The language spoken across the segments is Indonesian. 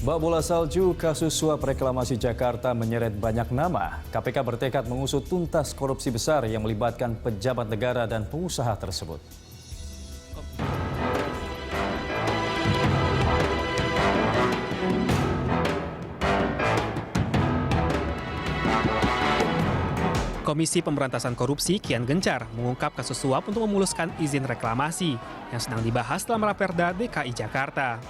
Bak bola salju kasus suap reklamasi Jakarta menyeret banyak nama. KPK bertekad mengusut tuntas korupsi besar yang melibatkan pejabat negara dan pengusaha tersebut. Komisi Pemberantasan Korupsi kian gencar mengungkap kasus suap untuk memuluskan izin reklamasi yang sedang dibahas dalam Raperda DKI Jakarta.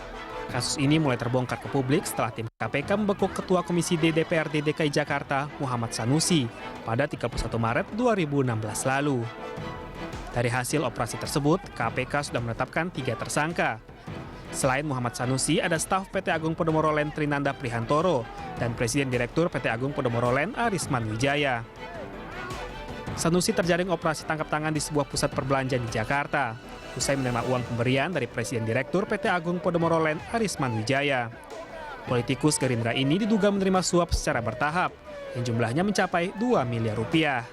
Kasus ini mulai terbongkar ke publik setelah tim KPK membekuk Ketua Komisi D DPRD DKI Jakarta Muhammad Sanusi pada 31 Maret 2016 lalu. Dari hasil operasi tersebut, KPK sudah menetapkan 3 tersangka. Selain Muhammad Sanusi, ada staf PT Agung Podomoro Land Trinanda Prihantoro dan Presiden Direktur PT Agung Podomoro Land Arisman Wijaya. Sanusi terjaring operasi tangkap tangan di sebuah pusat perbelanjaan di Jakarta, usai menerima uang pemberian dari Presiden Direktur PT Agung Podomoro Land Arisman Wijaya. Politikus Gerindra ini diduga menerima suap secara bertahap, yang jumlahnya mencapai 2 miliar rupiah.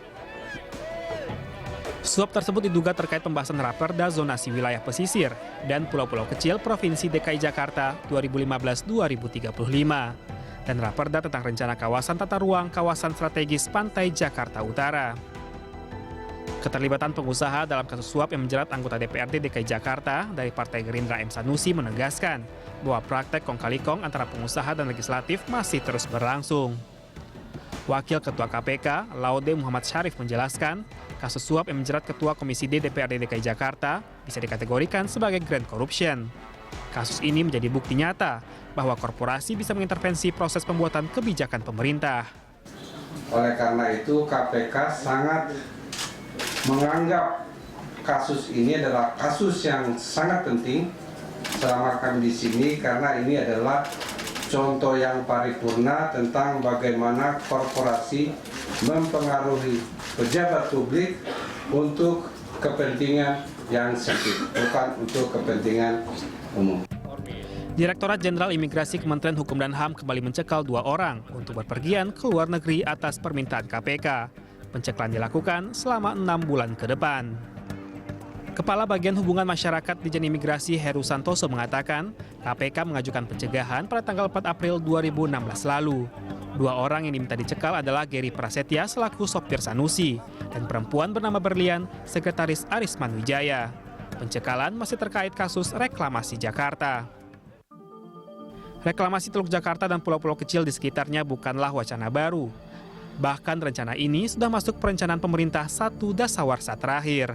Suap tersebut diduga terkait pembahasan Raperda zonasi wilayah pesisir dan pulau-pulau kecil Provinsi DKI Jakarta 2015-2035 dan Raperda tentang rencana kawasan tata ruang kawasan strategis Pantai Jakarta Utara. Keterlibatan pengusaha dalam kasus suap yang menjerat anggota DPRD DKI Jakarta dari Partai Gerindra M. Sanusi menegaskan bahwa praktek kong-kali-kong antara pengusaha dan legislatif masih terus berlangsung. Wakil Ketua KPK, Laude Muhammad Syarif menjelaskan, kasus suap yang menjerat Ketua Komisi D DPRD DKI Jakarta bisa dikategorikan sebagai grand corruption. Kasus ini menjadi bukti nyata bahwa korporasi bisa mengintervensi proses pembuatan kebijakan pemerintah. Oleh karena itu, KPK sangat menganggap kasus ini adalah kasus yang sangat penting selama kami di sini karena ini adalah contoh yang paripurna tentang bagaimana korporasi mempengaruhi pejabat publik untuk kepentingan yang sempit, bukan untuk kepentingan umum. Direktorat Jenderal Imigrasi Kementerian Hukum dan HAM kembali mencekal 2 orang untuk berpergian ke luar negeri atas permintaan KPK. Pencekalan dilakukan selama 6 bulan ke depan. Kepala Bagian Hubungan Masyarakat Ditjen Imigrasi Heru Santoso mengatakan, KPK mengajukan pencegahan pada tanggal 4 April 2016 lalu. 2 orang yang diminta dicekal adalah Geri Prasetya selaku sopir Sanusi dan perempuan bernama Berlian, Sekretaris Arisman Wijaya. Pencekalan masih terkait kasus reklamasi Jakarta. Reklamasi Teluk Jakarta dan pulau-pulau kecil di sekitarnya bukanlah wacana baru. Bahkan rencana ini sudah masuk perencanaan pemerintah 1 dasawarsa terakhir.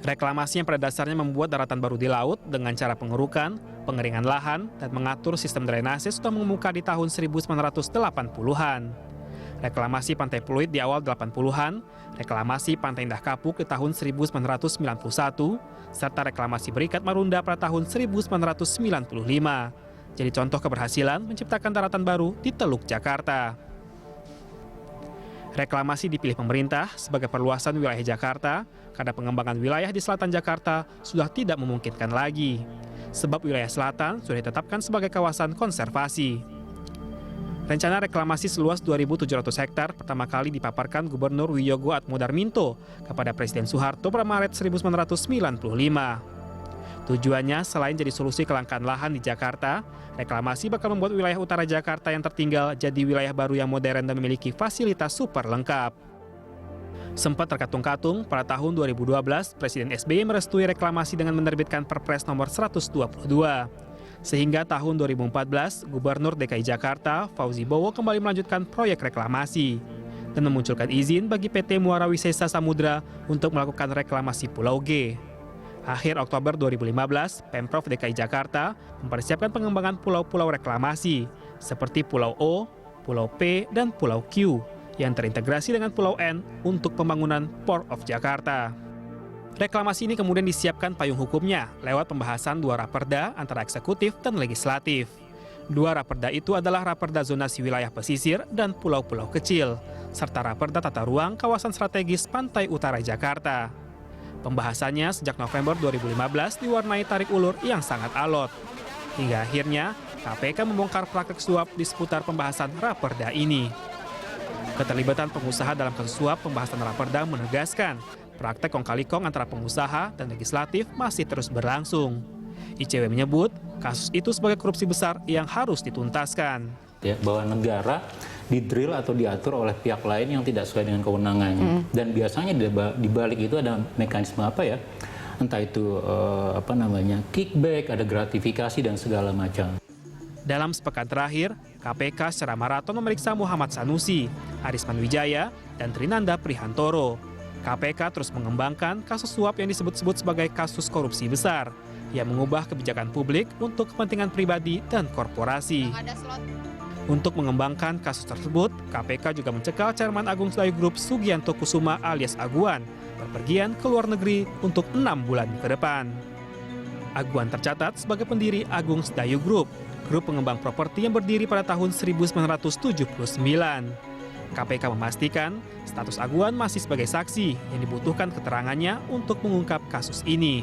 Reklamasi yang pada dasarnya membuat daratan baru di laut dengan cara pengerukan, pengeringan lahan, dan mengatur sistem drainase sudah mengemuka di tahun 1980-an. Reklamasi Pantai Pluit di awal 80-an, reklamasi Pantai Indah Kapuk di tahun 1991, serta reklamasi Berikat Marunda pada tahun 1995. Jadi contoh keberhasilan menciptakan daratan baru di Teluk Jakarta. Reklamasi dipilih pemerintah sebagai perluasan wilayah Jakarta karena pengembangan wilayah di selatan Jakarta sudah tidak memungkinkan lagi. Sebab wilayah selatan sudah ditetapkan sebagai kawasan konservasi. Rencana reklamasi seluas 2.700 hektar pertama kali dipaparkan Gubernur Wiyogo Atmodarminto kepada Presiden Soeharto pada Maret 1995. Tujuannya selain jadi solusi kelangkaan lahan di Jakarta, reklamasi bakal membuat wilayah utara Jakarta yang tertinggal jadi wilayah baru yang modern dan memiliki fasilitas super lengkap. Sempat terkatung-katung, pada tahun 2012, Presiden SBY merestui reklamasi dengan menerbitkan Perpres nomor 122. Sehingga tahun 2014, Gubernur DKI Jakarta, Fauzi Bowo kembali melanjutkan proyek reklamasi dan memunculkan izin bagi PT Muara Wisesa Samudra untuk melakukan reklamasi Pulau G. Akhir Oktober 2015, Pemprov DKI Jakarta mempersiapkan pengembangan pulau-pulau reklamasi seperti Pulau O, Pulau P, dan Pulau Q yang terintegrasi dengan Pulau N untuk pembangunan Port of Jakarta. Reklamasi ini kemudian disiapkan payung hukumnya lewat pembahasan 2 raperda antara eksekutif dan legislatif. 2 raperda itu adalah Raperda Zonasi Wilayah Pesisir dan Pulau-Pulau Kecil, serta Raperda Tata Ruang Kawasan Strategis Pantai Utara Jakarta. Pembahasannya sejak November 2015 diwarnai tarik ulur yang sangat alot. Hingga akhirnya KPK membongkar praktek suap di seputar pembahasan Raperda ini. Keterlibatan pengusaha dalam kasus suap pembahasan Raperda menegaskan praktek kong kali kong antara pengusaha dan legislatif masih terus berlangsung. ICW menyebut kasus itu sebagai korupsi besar yang harus dituntaskan. Ya, bahwa negara didrill atau diatur oleh pihak lain yang tidak sesuai dengan kewenangannya. Dan biasanya di balik itu ada mekanisme apa ya? Entah itu kickback, ada gratifikasi dan segala macam. Dalam sepekan terakhir, KPK secara maraton memeriksa Muhammad Sanusi, Arisman Wijaya, dan Trinanda Prihantoro. KPK terus mengembangkan kasus suap yang disebut-sebut sebagai kasus korupsi besar, yang mengubah kebijakan publik untuk kepentingan pribadi dan korporasi. Untuk mengembangkan kasus tersebut, KPK juga mencekal Chairman Agung Sedayu Group Sugianto Kusuma alias Aguan berpergian ke luar negeri untuk 6 bulan ke depan. Aguan tercatat sebagai pendiri Agung Sedayu Group, grup pengembang properti yang berdiri pada tahun 1979. KPK memastikan status Aguan masih sebagai saksi yang dibutuhkan keterangannya untuk mengungkap kasus ini.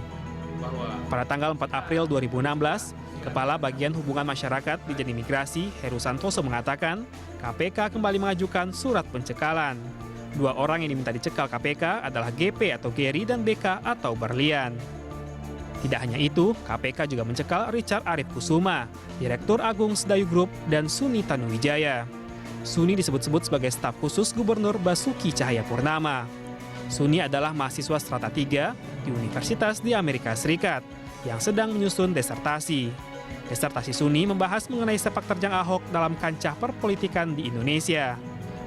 Pada tanggal 4 April 2016, Kepala Bagian Hubungan Masyarakat Ditjen Imigrasi Heru Santoso mengatakan KPK kembali mengajukan surat pencekalan. 2 orang yang diminta dicekal KPK adalah GP atau Gary dan BK atau Berlian. Tidak hanya itu, KPK juga mencekal Richard Arif Kusuma, Direktur Agung Sedayu Group, dan Suni Tanuwijaya. Suni disebut-sebut sebagai staf khusus Gubernur Basuki Cahayapurnama. Suni adalah mahasiswa strata 3 di universitas di Amerika Serikat yang sedang menyusun desertasi. Desertasi Suni membahas mengenai sepak terjang Ahok dalam kancah perpolitikan di Indonesia.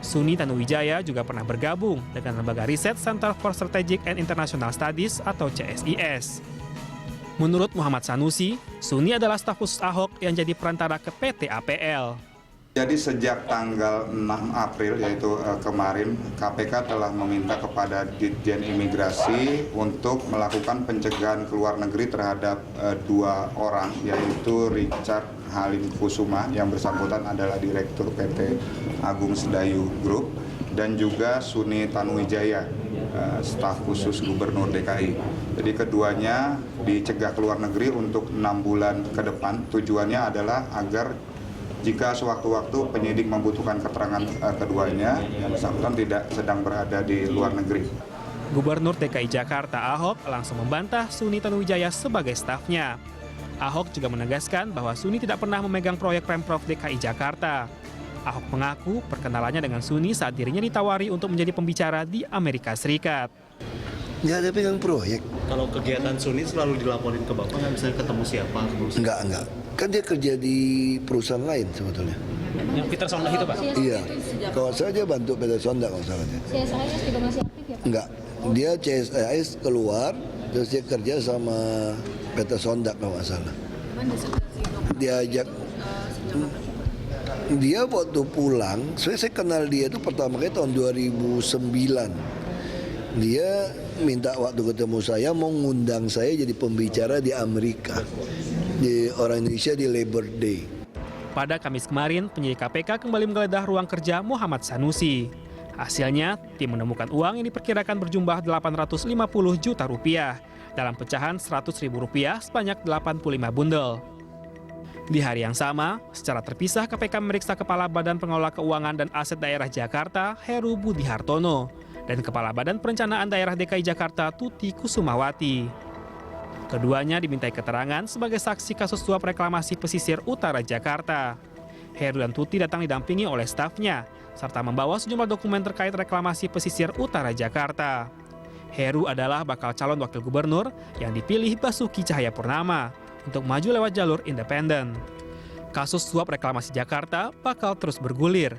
Suni Tanuwijaya juga pernah bergabung dengan lembaga riset Center for Strategic and International Studies atau CSIS. Menurut Muhammad Sanusi, Suni adalah staf khusus Ahok yang jadi perantara ke PT APL. Jadi sejak tanggal 6 April yaitu kemarin KPK telah meminta kepada Ditjen Imigrasi untuk melakukan pencegahan ke luar negeri terhadap 2 orang yaitu Richard Halim Kusuma yang bersangkutan adalah Direktur PT Agung Sedayu Group dan juga Suni Tanuwijaya, staf khusus Gubernur DKI. Jadi keduanya dicegah ke luar negeri untuk 6 bulan ke depan. Tujuannya adalah agar jika sewaktu-waktu penyidik membutuhkan keterangan keduanya, yang bersangkutan tidak sedang berada di luar negeri. Gubernur DKI Jakarta Ahok langsung membantah Suni Tanuwijaya sebagai stafnya. Ahok juga menegaskan bahwa Suni tidak pernah memegang proyek Pemprov DKI Jakarta. Ahok mengaku perkenalannya dengan Suni saat dirinya ditawari untuk menjadi pembicara di Amerika Serikat. Nggak ada pegang proyek. Kalau kegiatan Suni selalu dilaporin ke Bapak, nggak bisa ketemu siapa? Enggak. Kan dia kerja di perusahaan lain sebetulnya. Yang Peter Sondag itu, Pak? Iya. Kalau saya dia bantu Peter Sondag kalau salah. CSIS juga masih aktif ya, Pak? Enggak. Dia CSIS keluar, terus dia kerja sama Peter Sondag kalau nggak salah. Diajak. Dia waktu pulang, saya kenal dia itu pertama kali tahun 2009. Dia minta waktu ketemu saya mau ngundang saya jadi pembicara di Amerika. Di orang Indonesia di Labor Day. Pada Kamis kemarin, penyidik KPK kembali menggeledah ruang kerja Muhammad Sanusi. Hasilnya, tim menemukan uang yang diperkirakan berjumlah 850 juta rupiah dalam pecahan 100 ribu rupiah sebanyak 85 bundel. Di hari yang sama, secara terpisah KPK memeriksa Kepala Badan Pengelola Keuangan dan Aset Daerah Jakarta, Heru Budi Hartono, dan Kepala Badan Perencanaan Daerah DKI Jakarta, Tuti Kusumawati. Keduanya dimintai keterangan sebagai saksi kasus suap reklamasi pesisir utara Jakarta. Heru dan Tuti datang didampingi oleh stafnya, serta membawa sejumlah dokumen terkait reklamasi pesisir utara Jakarta. Heru adalah bakal calon wakil gubernur yang dipilih Basuki Cahayapurnama untuk maju lewat jalur independen. Kasus suap reklamasi Jakarta bakal terus bergulir.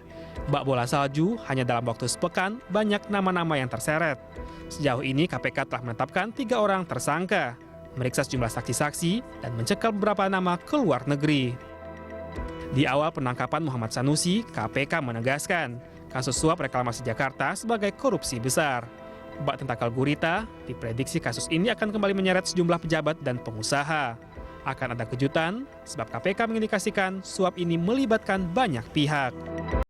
Bak bola salju, hanya dalam waktu sepekan banyak nama-nama yang terseret. Sejauh ini KPK telah menetapkan 3 orang tersangka, meriksa sejumlah saksi-saksi, dan mencekal beberapa nama ke luar negeri. Di awal penangkapan Muhammad Sanusi, KPK menegaskan kasus suap reklamasi Jakarta sebagai korupsi besar. Bak tentakel gurita, diprediksi kasus ini akan kembali menyeret sejumlah pejabat dan pengusaha. Akan ada kejutan, sebab KPK mengindikasikan suap ini melibatkan banyak pihak.